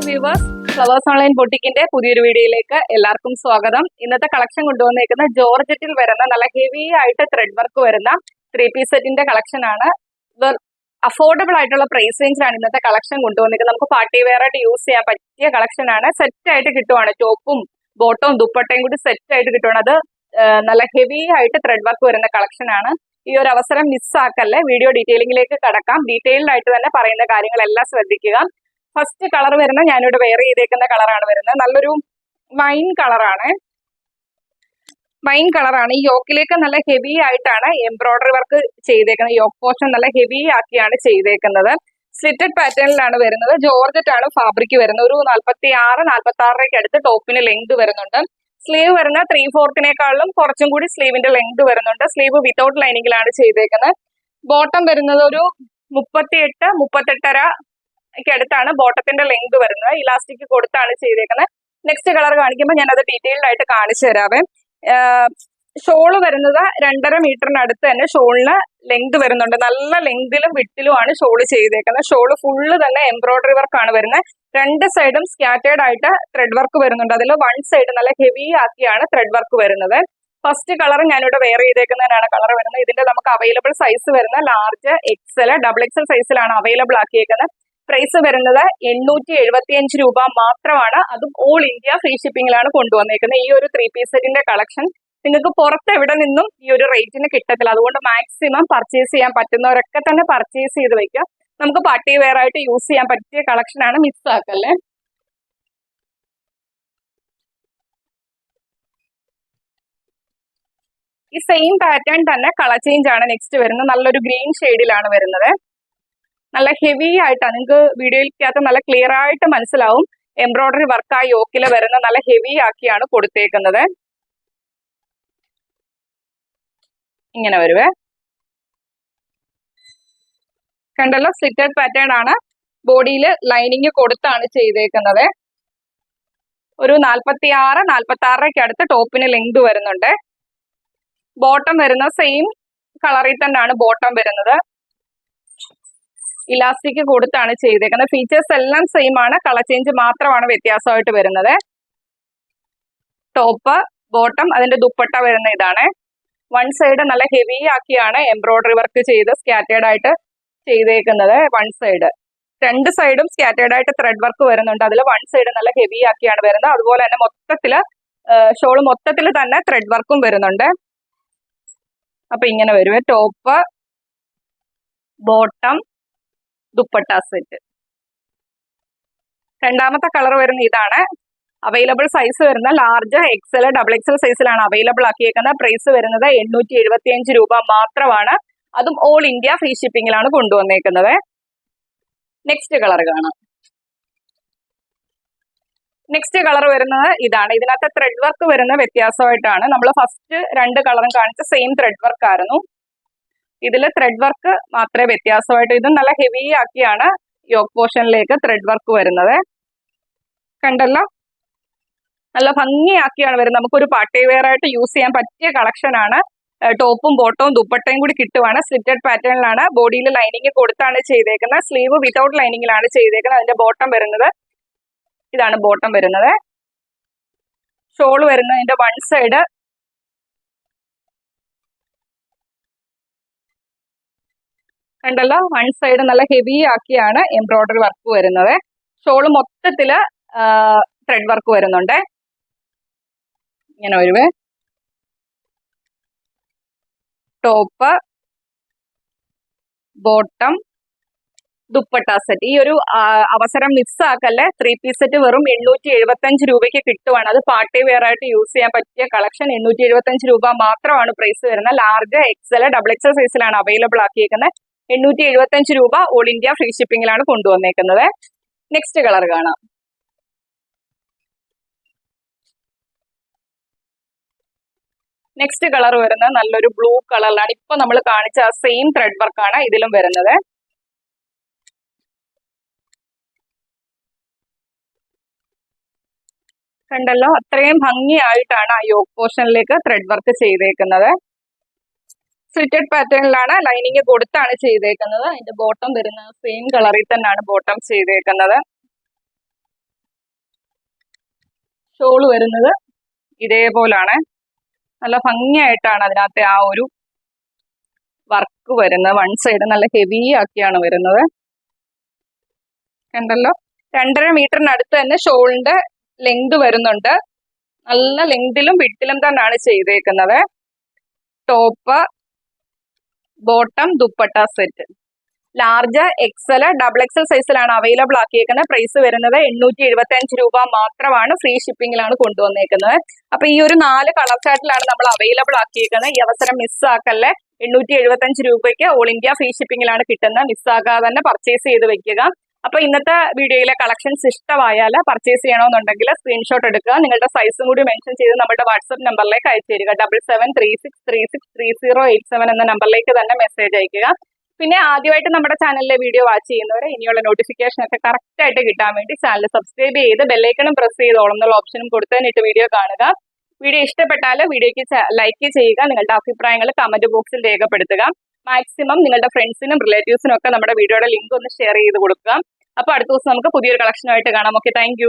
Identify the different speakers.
Speaker 1: Hi viewers, flowers online ബൊട്ടിക്കിന്റെ പുതിയൊരു വീഡിയോയിലേക്ക് എല്ലാവർക്കും സ്വാഗതം. ഇന്നത്തെ കളക്ഷൻ കൊണ്ടുവന്നേക്കുന്ന ജോർജറ്റിൽ വരുന്ന നല്ല ഹെവി ആയിട്ട് ത്രെഡ് വർക്ക് വരുന്ന 3 പീസ് സെറ്റിന്റെ കളക്ഷൻ ആണ്. അഫോർഡബിൾ ആയിട്ടുള്ള പ്രൈസ് റേഞ്ചിലാണ് ഇന്നത്തെ കളക്ഷൻ കൊണ്ടുവന്നിരിക്കുന്നത്. നമുക്ക് പാർട്ടി വെയർ ആയിട്ട് യൂസ് ചെയ്യാൻ പറ്റിയ കളക്ഷൻ ആണ്. സെറ്റ് ആയിട്ട് കിട്ടുവാണ്, ടോപ്പും ബോട്ടവും ദുപ്പട്ടയും കൂടി സെറ്റ് ആയിട്ട് കിട്ടുവാണ്. അത് നല്ല ഹെവി ആയിട്ട് ത്രെഡ് വർക്ക് വരുന്ന കളക്ഷൻ ആണ്. ഈ ഒരു അവസരം മിസ്സാക്കല്ലേ. വീഡിയോ ഡീറ്റെയിലിംഗിലേക്ക് കടക്കാം. ഡീറ്റെയിൽഡ് ആയിട്ട് തന്നെ പറയുന്ന കാര്യങ്ങളെല്ലാം ശ്രദ്ധിക്കുക. ഫസ്റ്റ് കളർ വരുന്നത് ഞാനിവിടെ വെയർ ചെയ്തേക്കുന്ന കളറാണ് വരുന്നത്. നല്ലൊരു വൈൻ കളറാണ്. വൈൻ കളറാണ്. ഈ യോക്കിലേക്ക് നല്ല ഹെവി ആയിട്ടാണ് എംബ്രോയിഡറി വർക്ക് ചെയ്തേക്കുന്നത്. യോക്ക് പോർഷൻ നല്ല ഹെവി ആക്കിയാണ് ചെയ്തേക്കുന്നത്. സ്ലിറ്റഡ് പാറ്റേണിലാണ് വരുന്നത്. ജോർജറ്റ് ആണ് ഫാബ്രിക് വരുന്നത്. ഒരു 46-46 അടുത്ത് ടോപ്പിന് ലെങ്ത് വരുന്നുണ്ട്. സ്ലീവ് വരുന്ന 3/4 കുറച്ചും കൂടി സ്ലീവിന്റെ ലെങ്ത് വരുന്നുണ്ട്. സ്ലീവ് വിത്തൗട്ട് ലൈനിങ്ങിലാണ് ചെയ്തേക്കുന്നത്. ബോട്ടം വരുന്നത് ഒരു 38-38.5 അടുത്താണ് ബോട്ടത്തിന്റെ ലെങ്ത് വരുന്നത്. ഇലാസ്റ്റിക് കൊടുത്താണ് ചെയ്തേക്കുന്നത്. നെക്സ്റ്റ് കളർ കാണിക്കുമ്പോൾ ഞാൻ അത് ഡീറ്റെയിൽഡ് ആയിട്ട് കാണിച്ചു തരാവേ. ഷോള് വരുന്നത് 2.5 മീറ്ററിനടുത്ത് തന്നെ ഷോളിന് ലെങ്ത് വരുന്നുണ്ട്. നല്ല ലെങ്തിലും വിട്ടിലുമാണ് ഷോള് ചെയ്തേക്കുന്നത്. ഷോള് ഫുള്ള് തന്നെ എംബ്രോയിഡറി വർക്ക് ആണ് വരുന്നത്. രണ്ട് സൈഡും സ്കാറ്റേർഡ് ആയിട്ട് ത്രെഡ് വർക്ക് വരുന്നുണ്ട്. അതിൽ വൺ സൈഡ് നല്ല ഹെവി ആക്കിയാണ് ത്രെഡ് വർക്ക് വരുന്നത്. ഫസ്റ്റ് കളർ ഞാനിവിടെ വെയർ ചെയ്തേക്കുന്നതിനാണ് കളർ വരുന്നത്. ഇതിന്റെ നമുക്ക് അവൈലബിൾ സൈസ് വരുന്ന ലാർജ്, XL, XXL സൈസിലാണ് അവൈലബിൾ ആക്കിയേക്കുന്നത്. പ്രൈസ് വരുന്നത് 875 രൂപ മാത്രമാണ്. അതും ഓൾ ഇന്ത്യ ഫ്രീ ഷിപ്പിംഗിലാണ് കൊണ്ടുവന്നേക്കുന്നത്. ഈ ഒരു 3 പീസ് സെറ്റിന്റെ കളക്ഷൻ നിങ്ങൾക്ക് പുറത്ത് എവിടെ നിന്നും ഈ ഒരു റേറ്റിന് കിട്ടത്തില്ല. അതുകൊണ്ട് മാക്സിമം പർച്ചേസ് ചെയ്യാൻ പറ്റുന്നവരൊക്കെ തന്നെ പർച്ചേസ് ചെയ്ത് വെക്കുക. നമുക്ക് പാർട്ടി വെയർ ആയിട്ട് യൂസ് ചെയ്യാൻ പറ്റിയ കളക്ഷൻ ആണ്, മിസ്സാക്കല്ലേ. ഈ സെയിം പാറ്റേൺ തന്നെ കളർ ചേഞ്ച് ആണ് നെക്സ്റ്റ് വരുന്നത്. നല്ലൊരു ഗ്രീൻ ഷെയ്ഡിലാണ് വരുന്നത്. നല്ല ഹെവി ആയിട്ടാണ്, നിങ്ങൾക്ക് വീഡിയോയ്ക്കകത്ത് നല്ല ക്ലിയർ ആയിട്ട് മനസ്സിലാവും. എംബ്രോയിഡറി വർക്ക് ആ യോക്കിൽ വരുന്ന നല്ല ഹെവി ആക്കിയാണ് കൊടുത്തേക്കുന്നത്. ഇങ്ങനെ വരുവേ, കണ്ടല്ലോ. സ്ലിറ്റഡ് പാറ്റേൺ ആണ്. ബോഡിയിൽ ലൈനിങ് കൊടുത്താണ് ചെയ്തേക്കുന്നത്. ഒരു 46-46 അടുത്ത് ടോപ്പിന് ലെങ്ത് വരുന്നുണ്ട്. ബോട്ടം വരുന്ന സെയിം കളറിൽ തന്നെയാണ് ബോട്ടം വരുന്നത്. ഇലാസ്റ്റിക് കൊടുത്താണ് ചെയ്തേക്കുന്നത്. ഫീച്ചേഴ്സ് എല്ലാം സെയിം ആണ്, കളർ ചേഞ്ച് മാത്രമാണ് വ്യത്യാസമായിട്ട് വരുന്നത്. ടോപ്പ്, ബോട്ടം, അതിന്റെ ദുപ്പട്ട വരുന്ന ഇതാണ്. വൺ സൈഡ് നല്ല ഹെവി ആക്കിയാണ് എംബ്രോയിഡറി വർക്ക് ചെയ്ത് സ്കാറ്റേർഡ് ആയിട്ട് ചെയ്തേക്കുന്നത്. വൺ സൈഡ്, രണ്ട് സൈഡും സ്കാറ്റേർഡ് ആയിട്ട് ത്രെഡ് വർക്ക് വരുന്നുണ്ട്. അതിൽ വൺ സൈഡ് നല്ല ഹെവി ആക്കിയാണ് വരുന്നത്. അതുപോലെ തന്നെ മൊത്തത്തില് ഷോള് മൊത്തത്തിൽ തന്നെ ത്രെഡ് വർക്കും വരുന്നുണ്ട്. അപ്പൊ ഇങ്ങനെ വരുവേ, ടോപ്പ്, ബോട്ടം, ദുപ്പട്ട സെറ്റ്. രണ്ടാമത്തെ കളർ വരുന്ന ഇതാണ്. അവൈലബിൾ സൈസ് വരുന്ന ലാർജ്, XL, XXL സൈസിലാണ് അവൈലബിൾ ആക്കിയേക്കുന്നത്. പ്രൈസ് വരുന്നത് 875 രൂപ മാത്രമാണ്. അതും ഓൾ ഇന്ത്യ ഫ്രീ ഷിപ്പിംഗിലാണ് കൊണ്ടുവന്നേക്കുന്നത്. നെക്സ്റ്റ് കളർ കാണാം. നെക്സ്റ്റ് കളർ വരുന്നത് ഇതാണ്. ഇതിനകത്ത് ത്രെഡ് വർക്ക് വരുന്ന വ്യത്യാസമായിട്ടാണ്. നമ്മൾ ഫസ്റ്റ് രണ്ട് കളറും കാണിച്ച സെയിം ത്രെഡ് വർക്ക് ആയിരുന്നു. ഇതിൽ ത്രെഡ് വർക്ക് മാത്രമേ വ്യത്യാസമായിട്ട്, ഇത് നല്ല ഹെവി ആക്കിയാണ് യോക്ക് പോർഷനിലേക്ക് ത്രെഡ് വർക്ക് വരുന്നത്. കണ്ടല്ലോ, നല്ല ഭംഗിയാക്കിയാണ് വരുന്നത്. നമുക്കൊരു പാർട്ടി വെയർ ആയിട്ട് യൂസ് ചെയ്യാൻ പറ്റിയ കളക്ഷൻ ആണ്. ടോപ്പും ബോട്ടവും ദുപ്പട്ടയും കൂടി കിട്ടുവാണ്. സ്ലിറ്റഡ് പാറ്റേണിലാണ്. ബോഡിയിൽ ലൈനിങ് കൊടുത്താണ് ചെയ്തേക്കുന്നത്. സ്ലീവ് വിതൗട്ട് ലൈനിങ്ങിലാണ് ചെയ്തേക്കുന്നത്. അതിന്റെ ബോട്ടം വരുന്നത് ഇതാണ്. ബോട്ടം വരുന്നത്, ഷോൾ വരുന്നതിന്റെ വൺ സൈഡ് കണ്ടല്ലോ, വൺ സൈഡ് നല്ല ഹെവി ആക്കിയാണ് എംബ്രോയിഡറി വർക്ക് വരുന്നത്. ഷോള് മൊത്തത്തില് ത്രെഡ് വർക്ക് വരുന്നുണ്ട്. ഇങ്ങനെ വരുവേ, ടോപ്പ്, ബോട്ടം, ദുപ്പട്ട സെറ്റ്. ഈ ഒരു അവസരം മിസ്സാക്കല്ലേ. 3 പീസ് സെറ്റ് വെറും 875 രൂപയ്ക്ക് കിട്ടുവാണ്. അത് പാർട്ടി വെയർ ആയിട്ട് യൂസ് ചെയ്യാൻ പറ്റിയ കളക്ഷൻ. 875 രൂപ മാത്രമാണ് പ്രൈസ് വരുന്നത്. ലാർജ്, XL, XXL സൈസിലാണ് അവൈലബിൾ ആക്കിയേക്കുന്നത്. 875 രൂപ ഓൾ ഇന്ത്യ ഫ്രീ ഷിപ്പിംഗിലാണ് കൊണ്ടുവന്നേക്കുന്നത്. നെക്സ്റ്റ് കളർ കാണാം. നെക്സ്റ്റ് കളർ വരുന്നത് നല്ലൊരു ബ്ലൂ കളറിലാണ്. ഇപ്പൊ നമ്മൾ കാണിച്ച സെയിം ത്രെഡ് വർക്കാണ് ഇതിലും വരുന്നത്. കണ്ടല്ലോ, അത്രയും ഭംഗിയായിട്ടാണ് ആ യോക്ക് പോർഷനിലേക്ക് ത്രെഡ് വർക്ക് ചെയ്തേക്കുന്നത്. സ്ലിറ്റഡ് പാറ്റേണിലാണ്, ലൈനിങ് കൊടുത്താണ് ചെയ്തേക്കുന്നത്. അതിന്റെ ബോട്ടം വരുന്നത് സെയിം കളറിൽ തന്നെയാണ് ബോട്ടം ചെയ്തേക്കുന്നത്. ഷോള് വരുന്നത് ഇതേപോലാണ്. നല്ല ഭംഗിയായിട്ടാണ് അതിനകത്തെ ആ ഒരു വർക്ക് വരുന്നത്. വൺ സൈഡ് നല്ല ഹെവി ആക്കിയാണ് വരുന്നത്. കണ്ടല്ലോ, 2.5 മീറ്ററിനടുത്ത് തന്നെ ഷോളിന്റെ ലെങ്ത് വരുന്നുണ്ട്. നല്ല ലെങ്തിലും വിട്ടിലും തന്നെയാണ് ചെയ്തേക്കുന്നത്. Top, bottom, dupatta set large, XL, double XL സൈസിലാണ് അവൈലബിൾ ആക്കിയേക്കുന്നത്. പ്രൈസ് വരുന്നത് 875 രൂപ മാത്രമാണ്. ഫ്രീ ഷിപ്പിംഗിലാണ് കൊണ്ടുവന്നേക്കുന്നത്. അപ്പൊ ഈ ഒരു 4 കളർ ചാർട്ടിലാണ് നമ്മൾ അവൈലബിൾ ആക്കിയേക്കുന്നത്. ഈ അവസരം മിസ്സാക്കല്ലേ. 875 രൂപയ്ക്ക് ഓൾ ഇന്ത്യ ഫ്രീ ഷിപ്പിംഗിലാണ് കിട്ടുന്നത്. മിസ്സാക്കാതെ തന്നെ പർച്ചേസ് ചെയ്ത് വെക്കുക. അപ്പൊ ഇന്നത്തെ വീഡിയോയിലെ കളക്ഷൻസ് ഇഷ്ടമായാൽ പർച്ചേസ് ചെയ്യണമെന്നുണ്ടെങ്കിൽ സ്ക്രീൻഷോട്ട് എടുക്കുക. നിങ്ങളുടെ സൈസും കൂടി മെൻഷൻ ചെയ്ത് നമ്മുടെ വാട്സ്ആപ്പ് നമ്പറിലേക്ക് അയച്ചു തരിക. 7736363087 എന്ന നമ്പറിലേക്ക് തന്നെ മെസ്സേജ് അയക്കുക. പിന്നെ ആദ്യമായിട്ട് നമ്മുടെ ചാനലിലെ വീഡിയോ വാച്ച് ചെയ്യുന്നവരെ ഇനിയുള്ള നോട്ടിഫിക്കേഷൻ ഒക്കെ കറക്റ്റ് ആയിട്ട് കിട്ടാൻ വേണ്ടി ചാനൽ സബ്സ്ക്രൈബ് ചെയ്ത് ബെല്ലൈക്കണും പ്രസ് ചെയ്തോളം എന്നുള്ള ഓപ്ഷനും കൊടുത്തതിനിട്ട് വീഡിയോ കാണുക. വീഡിയോ ഇഷ്ടപ്പെട്ടാൽ വീഡിയോയ്ക്ക് ലൈക്ക് ചെയ്യുക. നിങ്ങളുടെ അഭിപ്രായങ്ങൾ കമന്റ് ബോക്സിൽ രേഖപ്പെടുത്തുക. മാക്സിമം നിങ്ങളുടെ ഫ്രണ്ട്സിനും റിലേറ്റീവ്സിനും ഒക്കെ നമ്മുടെ വീഡിയോയുടെ ലിങ്ക് ഒന്ന് ഷെയർ ചെയ്ത് കൊടുക്കുക. അപ്പൊ അടുത്ത ദിവസം നമുക്ക് പുതിയൊരു കളക്ഷനുമായിട്ട് കാണാം. Okay, thank